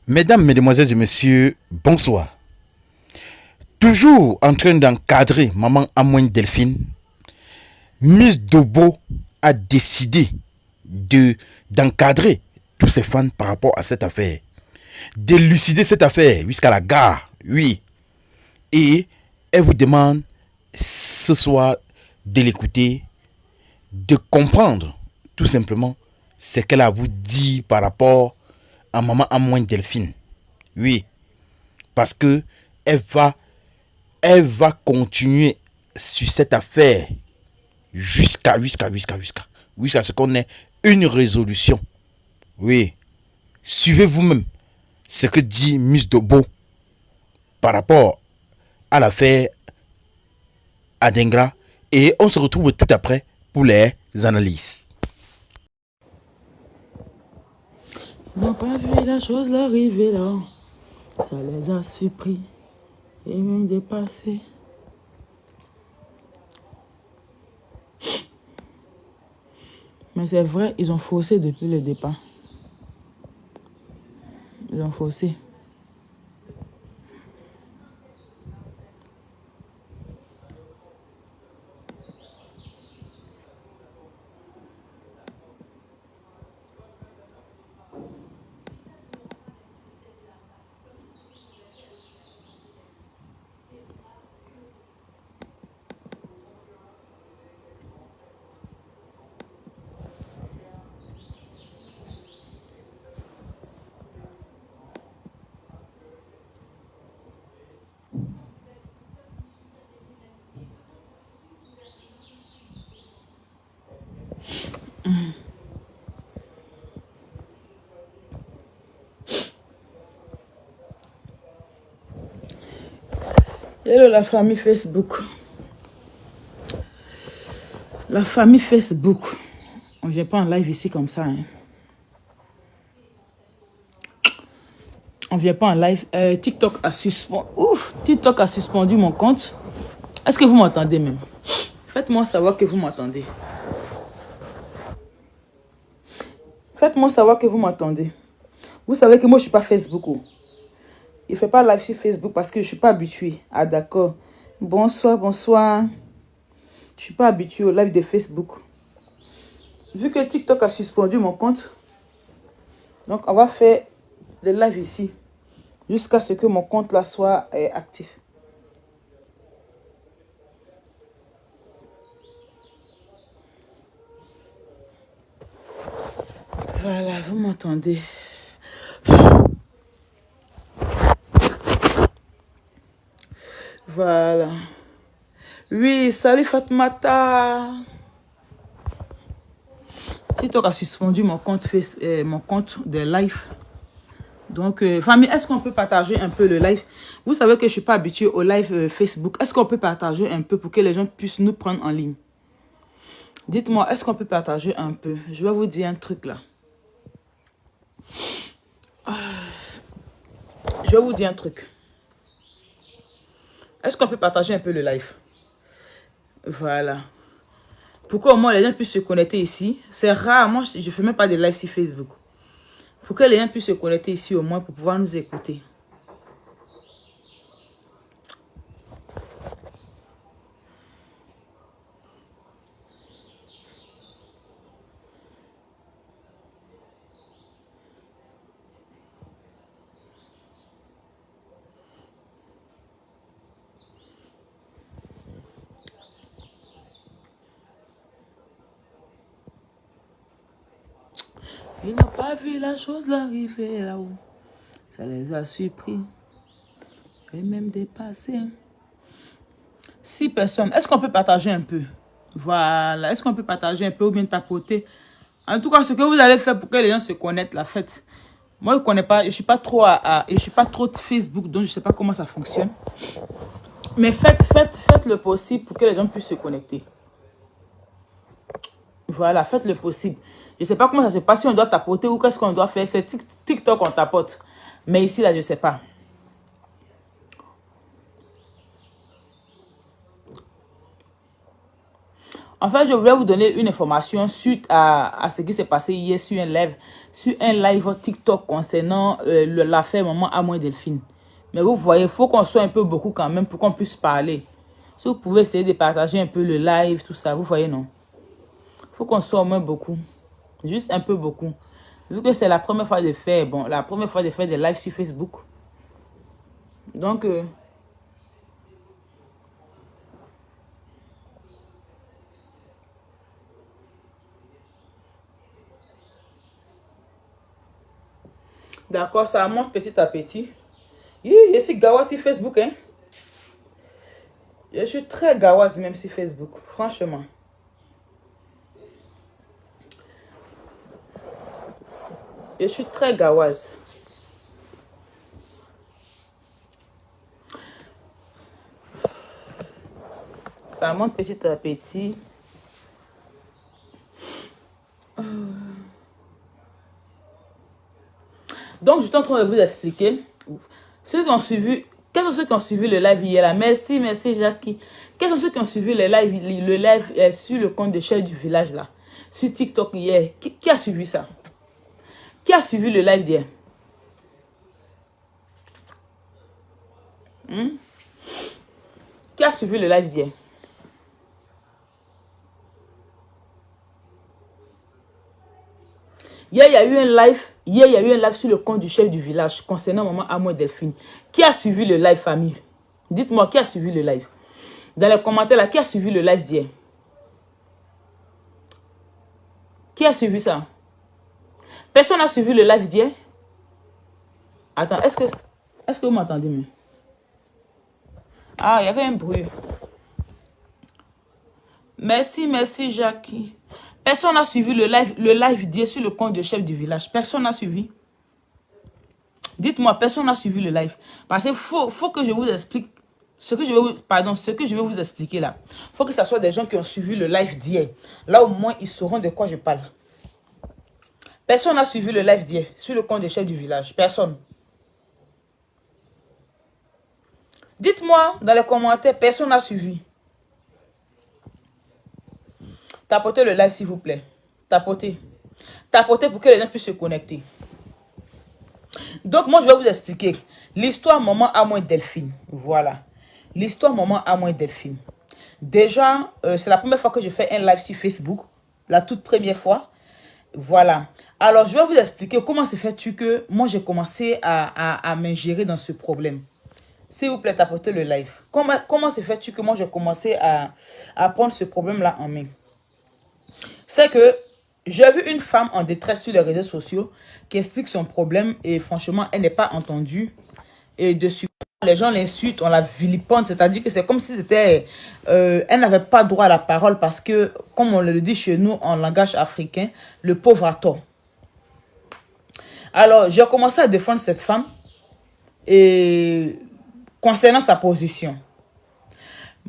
Mesdames, Mesdemoiselles et Messieurs, bonsoir. Toujours en train d'encadrer Maman Amoine Delphine, Miss Dobo a décidé d'encadrer tous ses fans par rapport à cette affaire. D'élucider cette affaire jusqu'à la gare, oui. Et elle vous demande ce soir de l'écouter, de comprendre tout simplement ce qu'elle a à vous dire par rapport à Maman Amoine Delphine. Oui, parce que elle va continuer sur cette affaire jusqu'à ce qu'on ait une résolution. Oui, suivez vous-même ce que dit Miss Dobo par rapport à l'affaire Adengra et on se retrouve tout après pour les analyses. Ils n'ont pas vu la chose l'arriver là, ça les a surpris et même dépassés. Mais c'est vrai, ils ont faussé depuis le départ. Ils ont faussé. Hello la famille Facebook. La famille Facebook. On vient pas en live ici comme ça. Hein. On vient pas en live. TikTok a suspendu. Ouf, TikTok a suspendu mon compte. Est-ce que vous m'entendez même? Faites-moi savoir que vous m'entendez. Faites-moi savoir que vous m'entendez. Vous savez que moi je suis pas Facebook. Oh. Il ne fait pas live sur Facebook parce que je ne suis pas habituée. Ah d'accord. Bonsoir, bonsoir. Je ne suis pas habituée au live de Facebook. Vu que TikTok a suspendu mon compte, donc on va faire des lives ici. Jusqu'à ce que mon compte là soit actif. Voilà, vous m'entendez. Voilà. Oui, salut Fatmata. TikTok a suspendu mon compte de live. Donc, famille, est-ce qu'on peut partager un peu le live? Vous savez que je ne suis pas habituée au live Facebook. Est-ce qu'on peut partager un peu pour que les gens puissent nous prendre en ligne? Dites-moi, est-ce qu'on peut partager un peu? Je vais vous dire un truc là. Je vais vous dire un truc. Est-ce qu'on peut partager un peu le live? Voilà. Pour qu'au moins les gens puissent se connecter ici. C'est rare, moi je ne fais même pas de live sur Facebook. Pour que les gens puissent se connecter ici au moins pour pouvoir nous écouter. Ils n'ont pas vu la chose l'arriver là-haut. Ça les a surpris. Et même dépassés. 6 personnes. Est-ce qu'on peut partager un peu? Voilà. Est-ce qu'on peut partager un peu ou bien tapoter? En tout cas, ce que vous allez faire pour que les gens se connaissent, la fête. Moi, je ne connais pas. Je ne suis pas trop je suis pas trop de Facebook, donc je ne sais pas comment ça fonctionne. Mais faites le possible pour que les gens puissent se connecter. Voilà, faites le possible. Je ne sais pas comment ça se passe, si on doit tapoter ou qu'est-ce qu'on doit faire. C'est TikTok, on tapote. Mais ici, là, je ne sais pas. En fait, je voulais vous donner une information suite à ce qui s'est passé hier sur un live TikTok concernant l'affaire Maman à moi Delphine. Mais vous voyez, il faut qu'on soit un peu beaucoup quand même pour qu'on puisse parler. Si vous pouvez essayer de partager un peu le live, tout ça, vous voyez, non? Il faut qu'on soit au moins beaucoup. Juste un peu beaucoup. Vu que c'est la première fois de faire, bon, la première fois de faire des lives sur Facebook. Donc, d'accord, ça monte petit à petit. Je suis gawa sur Facebook, hein. Je suis très gawaze même sur Facebook, franchement. Je suis très gawaze. Ça monte petit à petit. Donc, je suis en train de vous expliquer. Ceux qui ont suivi, quels sont ceux qui ont suivi le live hier là? Merci, merci Jackie. Quels sont ceux qui ont suivi le live sur le compte de chef du village là? Sur TikTok hier. Qui a suivi ça? Qui a suivi le live d'hier? Qui a suivi le live d'hier? Hier, il y a eu un live sur le compte du chef du village concernant Maman Amour Delphine. Qui a suivi le live, famille? Dites-moi, qui a suivi le live? Dans les commentaires, là, qui a suivi le live d'hier? Qui a suivi ça? Personne n'a suivi le live d'hier? Attends, est-ce que vous m'entendez mieux? Ah, il y avait un bruit. Merci, merci, Jackie. Personne n'a suivi le live d'hier sur le compte de chef du village. Personne n'a suivi. Dites-moi, personne n'a suivi le live. Parce qu'il faut que je vous explique ce que je vais vous expliquer là. Il faut que ce soit des gens qui ont suivi le live d'hier. Là, au moins, ils sauront de quoi je parle. Personne n'a suivi le live d'hier sur le compte de chef du village. Personne. Dites-moi dans les commentaires, personne n'a suivi. Tapotez le live, s'il vous plaît. Tapotez. Tapotez pour que les gens puissent se connecter. Donc, moi, je vais vous expliquer l'histoire Maman Amour Delphine. Voilà. L'histoire Maman Amour Delphine. Déjà, c'est la première fois que je fais un live sur Facebook. La toute première fois. Voilà. Alors, je vais vous expliquer comment se fait-tu que moi, j'ai commencé à m'ingérer dans ce problème. S'il vous plaît, tapotez le live. Comment se fait-tu que moi, j'ai commencé à prendre ce problème-là en main? C'est que j'ai vu une femme en détresse sur les réseaux sociaux qui explique son problème et franchement, elle n'est pas entendue. Et dessus, les gens l'insultent, on la vilipende, c'est-à-dire que c'est comme si c'était... elle n'avait pas droit à la parole parce que, comme on le dit chez nous en langage africain, le pauvre a tort. Alors, j'ai commencé à défendre cette femme et concernant sa position.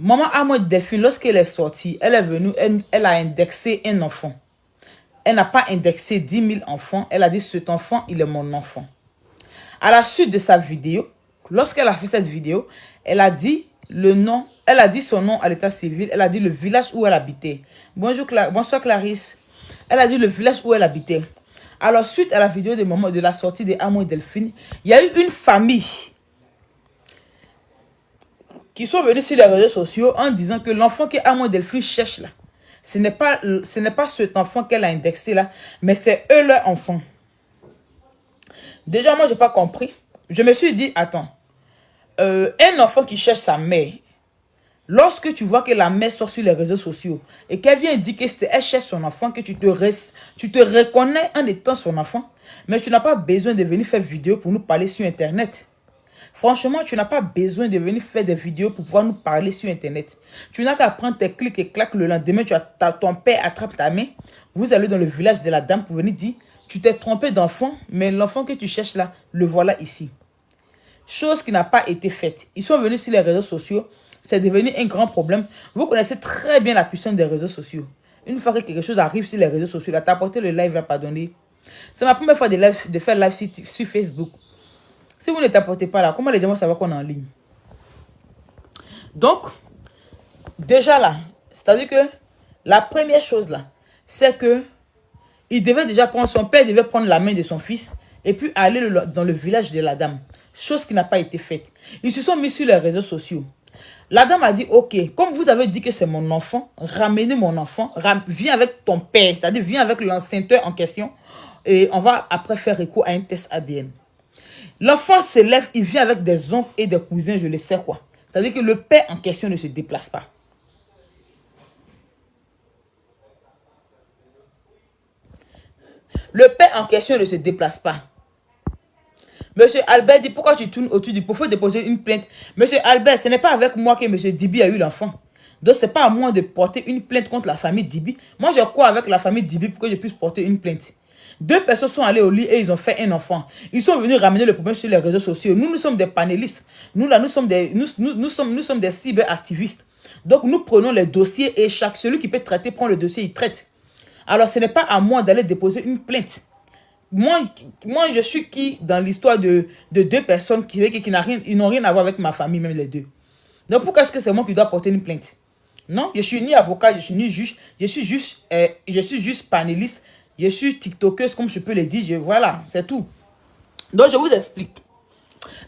Maman Amour Delphine, lorsqu'elle est sortie, elle est venue, elle a indexé un enfant. Elle n'a pas indexé 10 000 enfants. Elle a dit, cet enfant, il est mon enfant. À la suite de sa vidéo, lorsqu'elle a fait cette vidéo, elle a dit le nom, elle a dit son nom à l'état civil, elle a dit le village où elle habitait. Bonsoir Clarisse. Elle a dit le village où elle habitait. Alors, suite à la vidéo de la sortie de Amour Delphine, il y a eu une famille qui sont venus sur les réseaux sociaux en disant que l'enfant que Amour Delphine cherche là, ce n'est pas cet enfant qu'elle a indexé là, mais c'est eux leur enfant. Déjà, moi, je n'ai pas compris. Je me suis dit, attends, un enfant qui cherche sa mère, lorsque tu vois que la mère sort sur les réseaux sociaux et qu'elle vient dire qu'elle cherche son enfant, que tu te reconnais en étant son enfant, mais tu n'as pas besoin de venir faire vidéo pour nous parler sur Internet. Franchement, tu n'as pas besoin de venir faire des vidéos pour pouvoir nous parler sur Internet. Tu n'as qu'à prendre tes clics et claques le lendemain, ton père attrape ta main. Vous allez dans le village de la dame pour venir dire, tu t'es trompé d'enfant, mais l'enfant que tu cherches là, le voilà ici. Chose qui n'a pas été faite. Ils sont venus sur les réseaux sociaux. C'est devenu un grand problème. Vous connaissez très bien la puissance des réseaux sociaux. Une fois que quelque chose arrive sur les réseaux sociaux, là, t'as apporté le live là, pardonnez. C'est ma première fois de faire live sur Facebook. Si vous ne t'apportez pas là, comment les gens vont savoir qu'on est en ligne? Donc, déjà là, c'est-à-dire que La première chose là, c'est que il devait déjà prendre, son père devait prendre la main de son fils et puis aller dans le village de la dame. Chose qui n'a pas été faite. Ils se sont mis sur les réseaux sociaux. La dame a dit, ok, comme vous avez dit que c'est mon enfant, ramenez mon enfant, viens avec ton père, c'est-à-dire viens avec l'enceinteur en question et on va après faire recours à un test ADN. L'enfant se lève, il vient avec des oncles et des cousins, je ne sais quoi. C'est-à-dire que le père en question ne se déplace pas. Le père en question ne se déplace pas. Monsieur Albert dit, pourquoi tu tournes autour du pot? Il faut déposer une plainte. Monsieur Albert, ce n'est pas avec moi que monsieur Dibi a eu l'enfant. Donc, ce n'est pas à moi de porter une plainte contre la famille Dibi. Moi, je crois avec la famille Dibi pour que je puisse porter une plainte. 2 personnes sont allées au lit et ils ont fait un enfant. Ils sont venus ramener le problème sur les réseaux sociaux. Nous sommes des panélistes. Nous sommes des cyberactivistes. Donc, nous prenons les dossiers et celui qui peut traiter prend le dossier, il traite. Alors, ce n'est pas à moi d'aller déposer une plainte. Moi, je suis qui dans l'histoire de 2 personnes qui n'ont rien à voir avec ma famille, même les 2. Donc, pourquoi est-ce que c'est moi qui dois porter une plainte? Non, je suis ni avocat, je suis ni juge, je suis juste panéliste, je suis tiktokeuse, comme je peux le dire, voilà, c'est tout. Donc, je vous explique.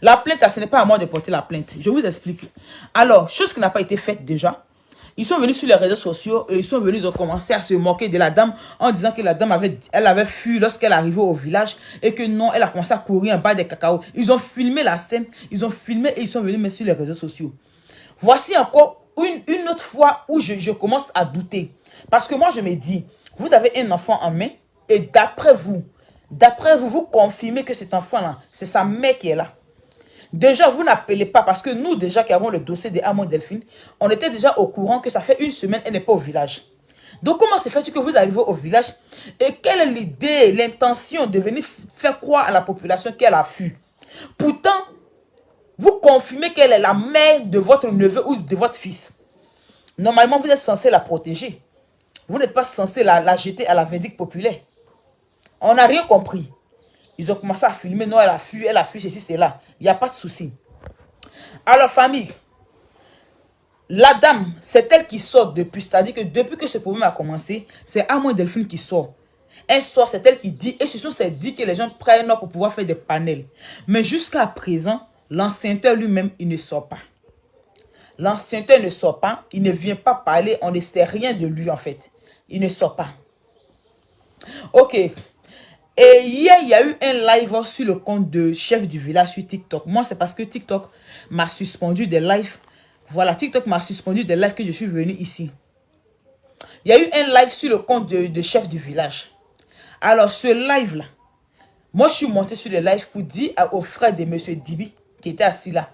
La plainte, ce n'est pas à moi de porter la plainte. Je vous explique. Alors, chose qui n'a pas été faite déjà. Ils sont venus sur les réseaux sociaux et ils ont commencé à se moquer de la dame en disant que la dame avait fui lorsqu'elle arrivait au village et que non, elle a commencé à courir en bas des cacao. Ils ont filmé la scène, ils ont filmé et ils sont venus mettre sur les réseaux sociaux. Voici encore une autre fois où je commence à douter. Parce que moi, je me dis, vous avez un enfant en main et d'après vous, vous confirmez que cet enfant-là, c'est sa mère qui est là. Déjà, vous n'appelez pas parce que nous, déjà qui avons le dossier de Amon Delphine, on était déjà au courant que ça fait 1 semaine, elle n'est pas au village. Donc, comment se fait-il que vous arrivez au village et quelle est l'idée, l'intention de venir faire croire à la population qu'elle a fui? Pourtant, vous confirmez qu'elle est la mère de votre neveu ou de votre fils. Normalement, vous êtes censé la protéger. Vous n'êtes pas censé la jeter à la vindicte populaire. On n'a rien compris. Ils ont commencé à filmer. Non, elle a fui, ceci, cela. Il n'y a pas de souci. Alors, famille, la dame, c'est elle qui sort depuis. C'est-à-dire que depuis que ce problème a commencé, c'est Amon Delphine qui sort. Elle sort, c'est elle qui dit. Et ce sont ces dit que les gens prennent pour pouvoir faire des panels. Mais jusqu'à présent, l'enceinteur lui-même, il ne sort pas. L'enceinteur ne sort pas. Il ne vient pas parler. On ne sait rien de lui, en fait. Il ne sort pas. Ok. Et hier, il y a eu un live sur le compte de chef du village sur TikTok. Moi, c'est parce que TikTok m'a suspendu des lives. Voilà, TikTok m'a suspendu des lives que je suis venu ici. Il y a eu un live sur le compte de chef du village. Alors, ce live-là, moi, je suis monté sur le live pour dire aux frères de M. Dibi, qui était assis là,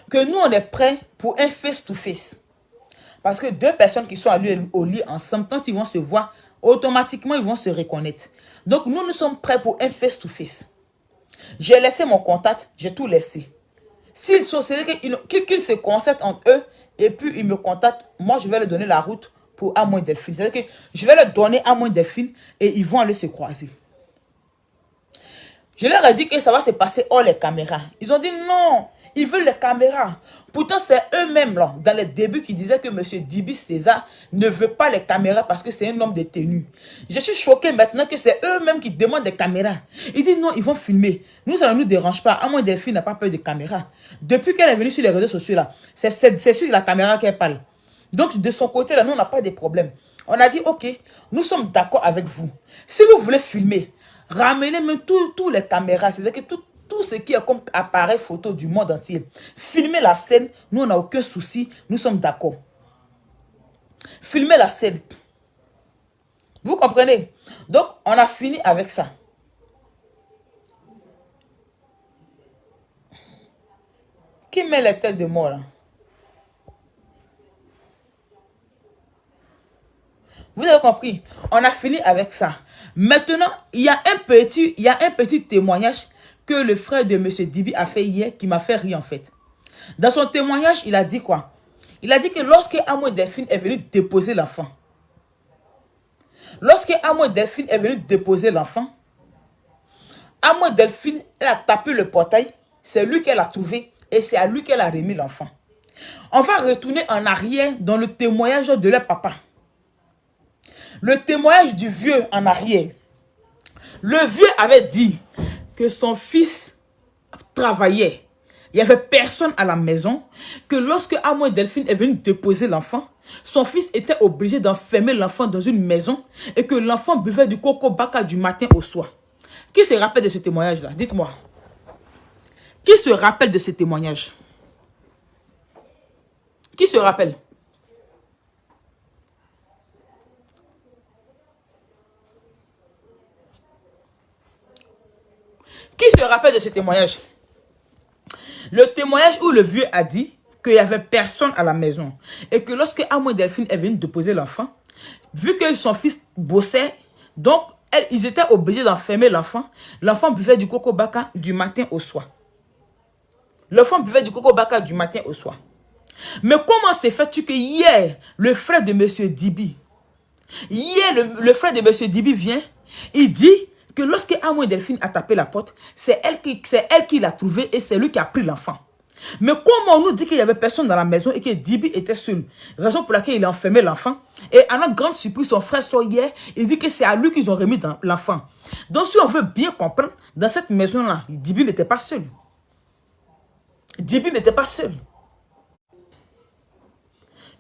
que nous, on est prêts pour un face-to-face. Parce que 2 personnes qui sont allées au lit ensemble, quand ils vont se voir, automatiquement, ils vont se reconnaître. Donc, nous sommes prêts pour un face-to-face. J'ai laissé mon contact, j'ai tout laissé. S'ils sont, c'est-à-dire qu'ils se concertent entre eux, et puis ils me contactent, moi, je vais leur donner la route pour Amon Delphine. C'est-à-dire que je vais leur donner Amon Delphine, et ils vont aller se croiser. Je leur ai dit que ça va se passer hors les caméras. Ils ont dit non, ils veulent les caméras. Pourtant, c'est eux-mêmes, là, dans les débuts, qui disaient que M. Dibi César ne veut pas les caméras parce que c'est un homme de tenue. Je suis choqué maintenant que c'est eux-mêmes qui demandent des caméras. Ils disent non, ils vont filmer. Nous, ça ne nous dérange pas. À moins Delphine n'a pas peur de caméras. Depuis qu'elle est venue sur les réseaux sociaux, là, c'est sur la caméra qu'elle parle. Donc, de son côté, là, nous, on n'a pas de problème. On a dit, ok, nous sommes d'accord avec vous. Si vous voulez filmer, ramenez même tous les caméras. C'est-à-dire que tout ce qui est comme appareil photo du monde entier. Filmez la scène, nous on n'a aucun souci, nous sommes d'accord. Filmez la scène. Vous comprenez? Donc, on a fini avec ça. Qui met les têtes de mort là? Vous avez compris? On a fini avec ça. Maintenant, il y a un petit témoignage que le frère de M. Dibi a fait hier qui m'a fait rire en fait. Dans son témoignage, il a dit quoi? Il a dit que lorsque Amon Delphine est venu déposer l'enfant, Amon Delphine, elle a tapé le portail, c'est lui qu'elle a trouvé et c'est à lui qu'elle a remis l'enfant. On va retourner en arrière dans le témoignage de leur papa. Le témoignage du vieux en arrière. Le vieux avait dit que son fils travaillait. Il n'y avait personne à la maison. Que lorsque Amo et Delphine est venu déposer l'enfant, son fils était obligé d'enfermer l'enfant dans une maison et que l'enfant buvait du coco baka du matin au soir. Qui se rappelle de ce témoignage-là? Dites-moi. Qui se rappelle de ce témoignage? Qui se rappelle? Qui se rappelle de ce témoignage? Le témoignage où le vieux a dit qu'il n'y avait personne à la maison. Et que lorsque Amo et Delphine est venu déposer l'enfant, vu que son fils bossait, donc ils étaient obligés d'enfermer l'enfant. L'enfant buvait du coco baka du matin au soir. L'enfant buvait du coco baka du matin au soir. Mais comment s'est fait-tu que hier, le frère de M. Dibi, le frère de M. Dibi vient, il dit que lorsque Amo et Delphine a tapé la porte, c'est elle qui l'a trouvé et c'est lui qui a pris l'enfant. Mais comment on nous dit qu'il n'y avait personne dans la maison et que Dibi était seul? Raison pour laquelle il a enfermé l'enfant. Et à notre grande surprise, son frère sort hier, il dit que c'est à lui qu'ils ont remis l'enfant. Donc si on veut bien comprendre, dans cette maison-là, Dibi n'était pas seul. Dibi n'était pas seul.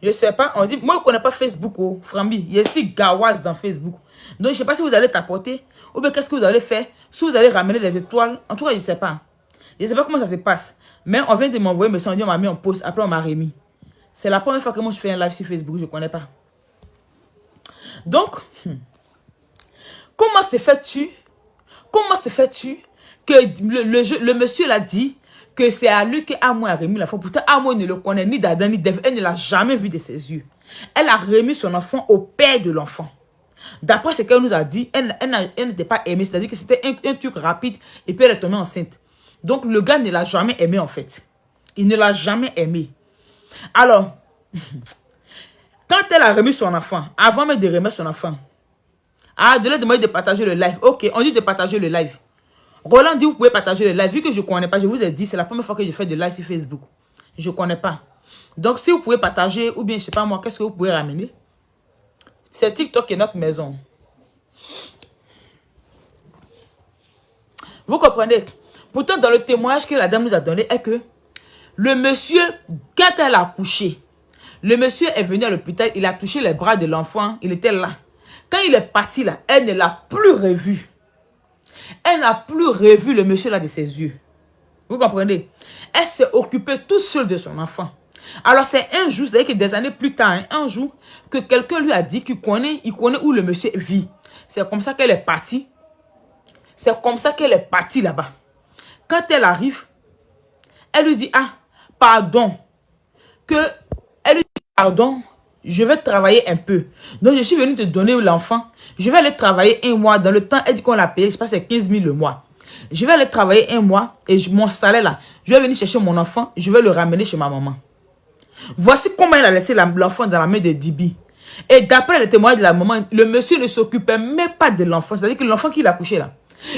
Je ne sais pas, on dit, moi je ne connais pas Facebook, oh, Frambi. Il y a ici Gawaz dans Facebook. Donc je ne sais pas si vous allez t'apporter, ou bien qu'est-ce que vous allez faire, si vous allez ramener les étoiles. En tout cas, je ne sais pas. Je ne sais pas comment ça se passe. Mais on vient de m'envoyer, mais on m'a mis en pause, après on m'a remis. C'est la première fois que moi je fais un live sur Facebook, je ne connais pas. Donc, comment se fait-tu que le monsieur l'a dit que c'est à lui que Amo a remis l'enfant. Pourtant, Amo ne le connaît ni d'Adam ni d'Ève. Elle ne l'a jamais vu de ses yeux. Elle a remis son enfant au père de l'enfant. D'après ce qu'elle nous a dit, elle n'était pas aimée. C'est-à-dire que c'était un truc rapide et puis elle est tombée enceinte. Donc, le gars ne l'a jamais aimée en fait. Il ne l'a jamais aimée. Alors, quand elle a remis son enfant, avant même de remettre son enfant, de lui demander de partager le live. Ok, on dit de partager le live. Roland dit, vous pouvez partager le live. Vu que je ne connais pas, je vous ai dit, c'est la première fois que je fais de live sur Facebook. Je ne connais pas. Donc, si vous pouvez partager, ou bien, je ne sais pas moi, qu'est-ce que vous pouvez ramener? C'est TikTok qui est notre maison. Vous comprenez? Pourtant, dans le témoignage que la dame nous a donné, est que le monsieur, quand elle a accouché, le monsieur est venu à l'hôpital, il a touché les bras de l'enfant, il était là. Quand il est parti là, elle ne l'a plus revu. Elle n'a plus revu le monsieur là de ses yeux. Vous comprenez? Elle s'est occupée toute seule de son enfant. Alors c'est un jour, c'est-à-dire que des années plus tard, un jour, que quelqu'un lui a dit qu'il connaît où le monsieur vit. C'est comme ça qu'elle est partie. C'est comme ça qu'elle est partie là-bas. Quand elle arrive, elle lui dit, ah, pardon. Elle lui dit, pardon, je vais travailler un peu. Donc je suis venue te donner l'enfant. Je vais aller travailler un mois. Dans le temps, elle dit qu'on l'a payé, je sais pas, c'est 15 000 le mois. Je vais aller travailler un mois et mon salaire là, je vais venir chercher mon enfant, je vais le ramener chez ma maman. Voici comment elle a laissé l'enfant dans la main de Dibi. Et d'après le témoignage de la maman, le monsieur ne s'occupait même pas de l'enfant. C'est-à-dire que l'enfant qu'il a couché là,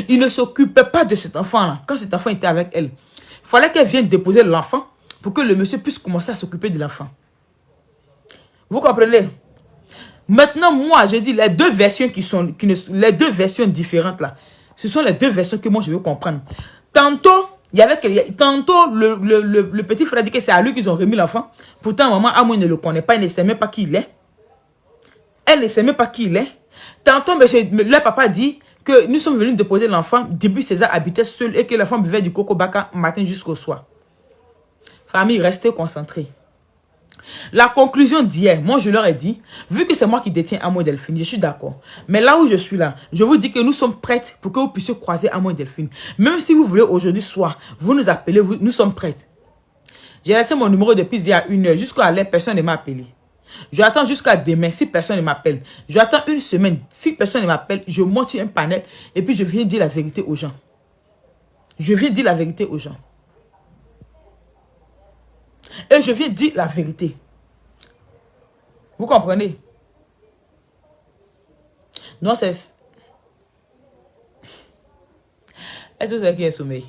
il ne s'occupait pas de cet enfant-là. Quand cet enfant était avec elle, il fallait qu'elle vienne déposer l'enfant pour que le monsieur puisse commencer à s'occuper de l'enfant. Vous comprenez? Maintenant, moi, je dis les deux versions les deux versions différentes là. Ce sont les deux versions que moi je veux comprendre. Tantôt, le petit frère dit que c'est à lui qu'ils ont remis l'enfant. Pourtant, maman Amo ne le connaît pas, elle ne sait même pas qui il est. Elle ne sait même pas qui il est. Tantôt, le papa dit que nous sommes venus déposer l'enfant. Début César habitait seul et que l'enfant buvait du coco baka matin jusqu'au soir. Famille, restez concentrés. La conclusion d'hier, moi je leur ai dit, vu que c'est moi qui détiens Amo et Delphine, je suis d'accord. Mais là où je suis là, je vous dis que nous sommes prêtes pour que vous puissiez croiser Amo et Delphine. Même si vous voulez aujourd'hui soir, vous nous appelez, nous sommes prêtes. J'ai laissé mon numéro depuis il y a 1 heure, jusqu'à l'heure, personne ne m'a appelé. J'attends jusqu'à demain, si personne ne m'appelle. J'attends une semaine, si personne ne m'appelle, je monte sur un panel et puis je viens dire la vérité aux gens. Je viens dire la vérité aux gens. Et je viens dire la vérité. Vous comprenez? Non, c'est... Est-ce que c'est qui est sommeil?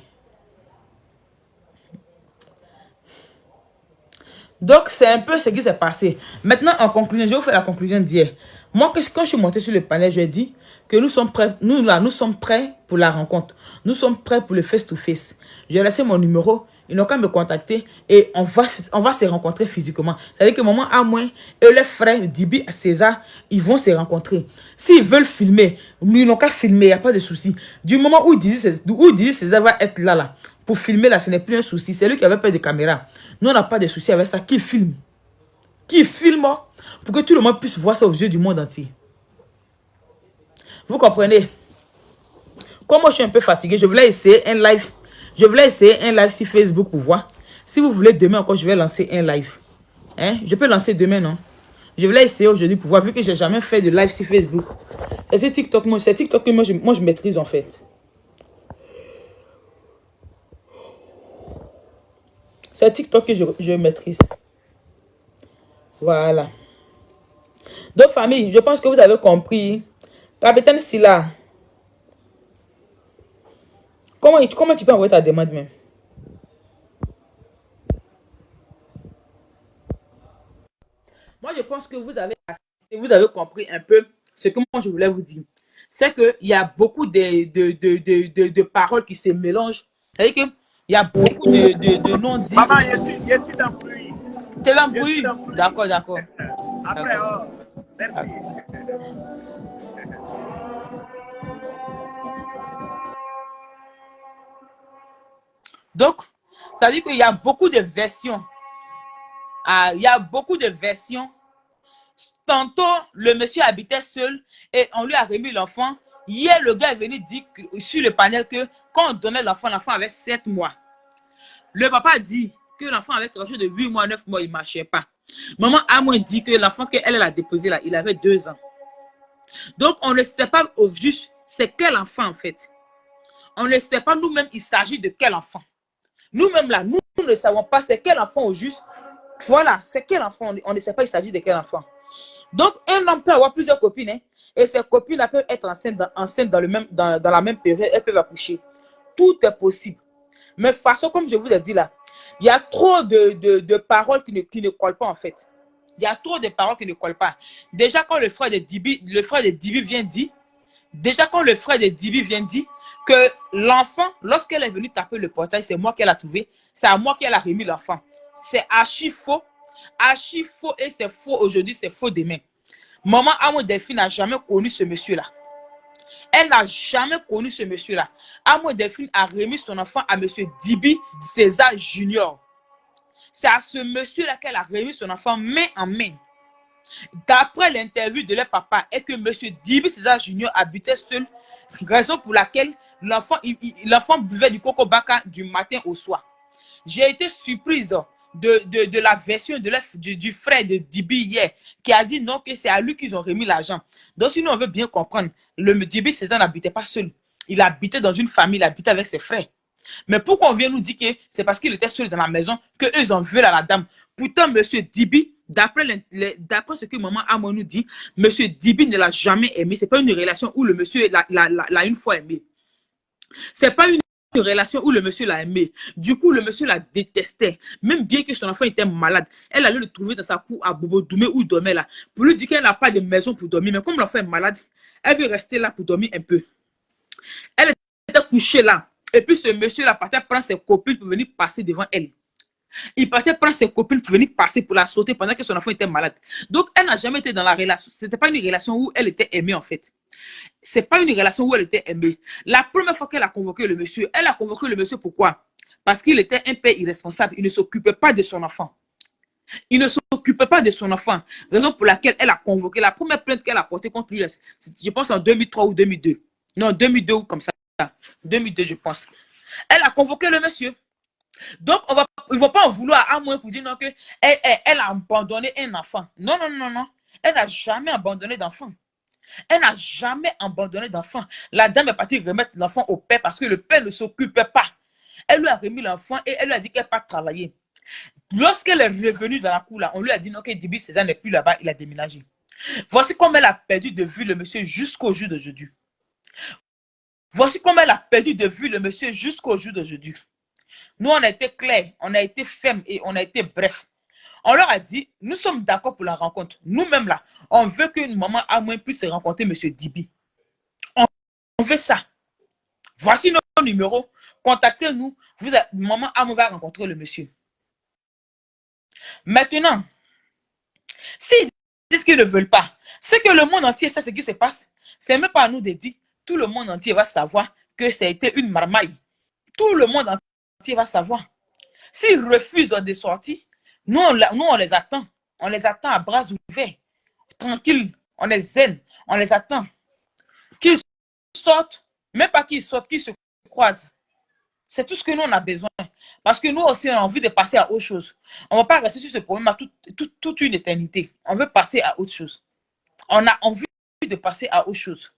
Donc, c'est un peu ce qui s'est passé. Maintenant, en conclusion, je vais vous faire la conclusion d'hier. Moi, quand je suis monté sur le panel, je lui ai dit que nous sommes prêts, nous sommes prêts pour la rencontre. Nous sommes prêts pour le face-to-face. J'ai laissé mon numéro, ils n'ont qu'à me contacter et on va se rencontrer physiquement. C'est-à-dire que maman a moins et les frères Dibi, César, ils vont se rencontrer. S'ils veulent filmer, ils n'ont qu'à filmer, il n'y a pas de souci. Du moment où Dibi César va être là, pour filmer là, ce n'est plus un souci. C'est lui qui avait peur de caméra. Nous, on n'a pas de souci avec ça. Qui filme? Qui filme pour que tout le monde puisse voir ça aux yeux du monde entier. Vous comprenez? Comme moi je suis un peu fatigué, je voulais essayer un live. Je voulais essayer un live sur Facebook pour voir. Si vous voulez, demain encore, je vais lancer un live. Hein? Je peux lancer demain, non? Je voulais essayer aujourd'hui pour voir, vu que j'ai jamais fait de live sur Facebook. Et c'est TikTok, c'est TikTok que moi je maîtrise en fait. C'est TikTok que je maîtrise. Voilà. Donc, famille, je pense que vous avez compris. Capitaine Silla, comment tu peux envoyer ta demande même? Moi, je pense que vous avez assisté, vous avez compris un peu ce que moi je voulais vous dire. C'est qu'il y a beaucoup de paroles qui se mélangent. C'est-à-dire qu'il y a beaucoup de non-dits. Maman, je suis dans le bruit. C'est l'embrouille. D'accord, d'accord. Après, oh, merci. Donc, ça veut dire qu'il y a beaucoup de versions. Il y a beaucoup de versions. Tantôt, le monsieur habitait seul et on lui a remis l'enfant. Hier, le gars est venu dire sur le panel que quand on donnait l'enfant avait 7 mois. Le papa a dit que l'enfant avait quelque chose de 8 mois, 9 mois, il ne marchait pas. Maman a moins dit que l'enfant qu'elle a déposé là, il avait 2 ans. Donc, on ne sait pas au juste c'est quel enfant en fait. On ne sait pas nous-mêmes il s'agit de quel enfant. Nous-mêmes là, nous ne savons pas c'est quel enfant au juste. Voilà, c'est quel enfant, on ne sait pas il s'agit de quel enfant. Donc, un homme peut avoir plusieurs copines, hein, et ces copines-là peuvent être enceintes dans la même période, elles peuvent accoucher. Tout est possible. Mais de toute façon, comme je vous l'ai dit là, il y a trop de paroles qui ne collent pas en fait. Il y a trop de paroles qui ne collent pas. Déjà, quand le frère de Dibi vient dire, que l'enfant, lorsqu'elle est venue taper le portail, c'est moi qu'elle a trouvé, c'est à moi qu'elle a remis l'enfant. C'est archi faux et c'est faux aujourd'hui, c'est faux demain. Maman Amo Delphine n'a jamais connu ce monsieur-là. Elle n'a jamais connu ce monsieur-là. Amo Delphine a remis son enfant à monsieur Dibi César Junior. C'est à ce monsieur-là qu'elle a remis son enfant main en main. D'après l'interview de leur papa, et que monsieur Dibi César Junior habitait seul, raison pour laquelle l'enfant buvait du coco baka du matin au soir. J'ai été surprise de la version du frère de Dibi hier, qui a dit non, que c'est à lui qu'ils ont remis l'argent. Donc, si nous on veut bien comprendre, le Dibi César n'habitait pas seul. Il habitait dans une famille, il habitait avec ses frères. Mais pourquoi on vient nous dire que c'est parce qu'il était seul dans la maison qu'eux en veulent à la dame? Pourtant, monsieur Dibi, d'après ce que maman Amo nous dit, monsieur Dibi ne l'a jamais aimé. Ce n'est pas une relation où le monsieur l'a une fois aimé. Ce n'est pas une relation où le monsieur l'a aimé. Du coup, le monsieur la détestait. Même bien que son enfant était malade, elle allait le trouver dans sa cour à Bobo Doumé où il dormait là. Pour lui dire qu'elle n'a pas de maison pour dormir. Mais comme l'enfant est malade, elle veut rester là pour dormir un peu. Elle était couchée là. Et puis ce monsieur-là partait prendre ses copines pour venir passer devant elle. Il partait prendre ses copines pour venir passer pour la sauter pendant que son enfant était malade. Donc, elle n'a jamais été dans la relation. Ce n'était pas une relation où elle était aimée en fait. Ce n'est pas une relation où elle était aimée. La première fois qu'elle a convoqué le monsieur, elle a convoqué le monsieur pourquoi? Parce qu'il était un père irresponsable. Il ne s'occupait pas de son enfant. Il ne s'occupait pas de son enfant. Raison pour laquelle elle a convoqué. La première plainte qu'elle a portée contre lui, je pense en 2003 ou 2002. Non, 2002 ou comme ça. 2002, je pense. Elle a convoqué le monsieur. Donc, il ne va pas en vouloir à moins pour dire non, elle a abandonné un enfant. Non, non, non, non. Elle n'a jamais abandonné d'enfant. Elle n'a jamais abandonné d'enfant. La dame est partie remettre l'enfant au père parce que le père ne s'occupait pas. Elle lui a remis l'enfant et elle lui a dit qu'elle n'a pas travaillé. Lorsqu'elle est revenue dans la cour, là, on lui a dit non, que Dibi César n'est plus là-bas, il a déménagé. Voici comment elle a perdu de vue le monsieur jusqu'au jour d'aujourd'hui. Voici comment elle a perdu de vue le monsieur jusqu'au jour d'aujourd'hui. Nous, on a été clairs, on a été fermes et on a été brefs. On leur a dit, nous sommes d'accord pour la rencontre. Nous-mêmes là, on veut que maman Amoué puisse rencontrer M. Dibi. On veut ça. Voici nos numéros. Contactez-nous. Maman Amoué va rencontrer le monsieur. Maintenant, s'ils disent qu'ils ne veulent pas, c'est que le monde entier sait ce qui se passe. C'est même pas à nous de dire. Tout le monde entier va savoir que ça a été une marmaille. Tout le monde entier va savoir. S'ils refusent de sortir, nous on les attend. On les attend à bras ouverts. Tranquille. On les zen. On les attend. Qu'ils sortent, même pas qu'ils sortent, qu'ils se croisent. C'est tout ce que nous on a besoin. Parce que nous aussi, on a envie de passer à autre chose. On ne va pas rester sur ce problème à toute une éternité. On veut passer à autre chose. On a envie de passer à autre chose.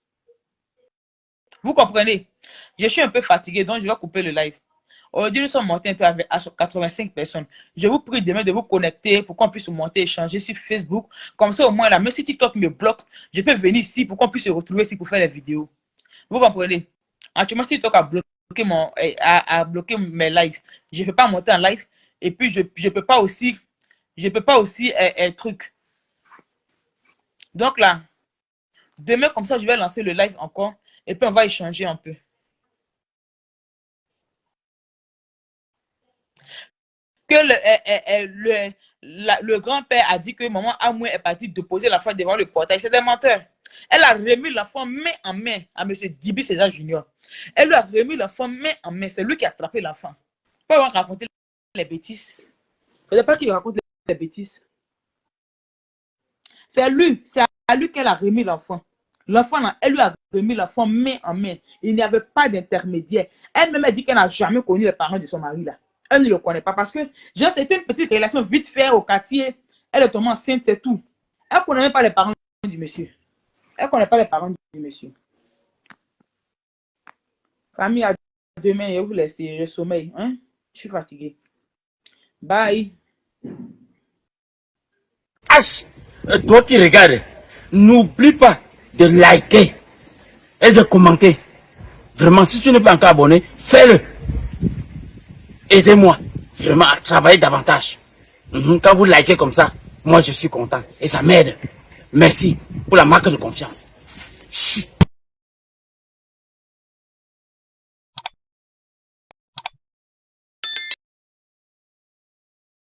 Vous comprenez? Je suis un peu fatigué, donc je vais couper le live. Aujourd'hui, nous sommes montés un peu avec 85 personnes. Je vous prie demain de vous connecter pour qu'on puisse monter, échanger sur Facebook. Comme ça, au moins, là, même si TikTok me bloque, je peux venir ici pour qu'on puisse se retrouver ici pour faire les vidéos. Vous comprenez? Actuellement, TikTok a bloqué mes lives. Je ne peux pas monter en live. Et puis, je ne peux pas aussi, truc. Donc là, demain, comme ça, je vais lancer le live encore. Et puis, on va échanger un peu. Que le grand-père a dit que maman Amoué est partie déposer l'enfant devant le portail. C'est des menteurs. Elle a remis l'enfant main en main à M. Dibi César Junior. Elle lui a remis l'enfant main en main. C'est lui qui a attrapé l'enfant. Pas avoir raconté les bêtises. Il ne faudrait pas qu'il raconte les bêtises. C'est à lui qu'elle a remis l'enfant. L'enfant, elle lui a remis l'enfant main en main. Il n'y avait pas d'intermédiaire. Elle-même a dit qu'elle n'a jamais connu les parents de son mari là. Elle ne le connaît pas parce que c'était une petite relation vite fait au quartier. Elle est tombée enceinte, c'est tout. Elle ne connaît même pas les parents du monsieur. Elle ne connaît pas les parents du monsieur. Famille, à demain, je vous laisse. Je sommeille. Hein? Je suis fatiguée. Bye. H, toi qui regardes, n'oublie pas de liker et de commenter. Vraiment, si tu n'es pas encore abonné, fais-le. Aidez-moi vraiment à travailler davantage. Quand vous likez comme ça, moi je suis content et ça m'aide. Merci pour la marque de confiance.